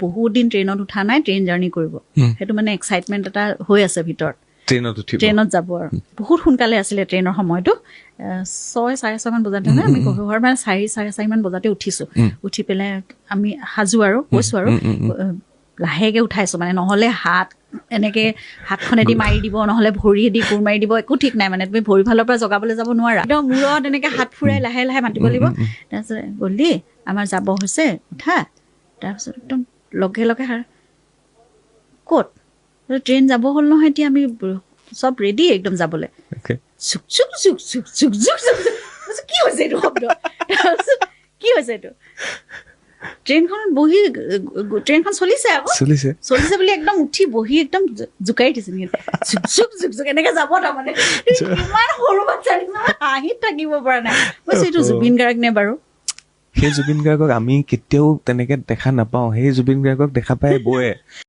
বহুত দিন ট্ৰেইনত উঠা নাই, ট্ৰেইন জাৰ্ণি কৰিব, সেইটো মানে এক্সাইটমেণ্ট এটা হৈ আছে ভিতৰত। ট্ৰেইনত যাব আৰু বহুত সোনকালে আছিলে ট্ৰেইনৰ সময়টো, 6-6:30 মান বজাতে নহয়, আমি ঘৰ মানে 4-4:30 মান বজাতে উঠিছো। উঠি পেলাই আমি সাজু আৰু কৈছো আৰু লাহেকে উঠাইছো, মানে নহলে এনেকে হাতখনেদি মাৰি দিব, নহলে ভৰিয়েদি কোৰ মাৰি দিব, একো ঠিক নাই মানে। তুমি ভৰি ফালৰ পৰা জগাবলৈ যাব নোৱাৰা, একদম মূৰত এনেকে হাত ফুৰাই লাহে লাহে মাতিব লাগিব। তাৰপিছত গ'লি আমাৰ যাব হৈছে উঠা। তাৰপিছত একদম লগে লগে ক'ত ট্ৰেইন যাব হ'ল নহয়, এতিয়া আমি চব ৰেডি একদম যাবলৈ। চুক চুক চুক চুক চুক চুক চুক, কি হৈছে এইটো শব্দ? কি হৈছে এইটো? ট্ৰেইনখনত বহি, ট্ৰেইনখন চলিছে আকৌ, চলিছে বুলি একদম উঠি বহি একদম জোকাৰি দিছে, চুক চুক চুক চুক এনেকে যাব। তাৰমানে ইমান সৰু বাচ্ছা হাঁহিত থাকিব পৰা নাই। কৈছো এইটো জুবিন গাৰ্গ নে বাৰু? সেই জুবিন গাৰ্গক আমি কেতিয়াও তেনেকে দেখা নাপাওঁ, সেই জুবিন গাৰ্গক দেখা পাই বৌয়ে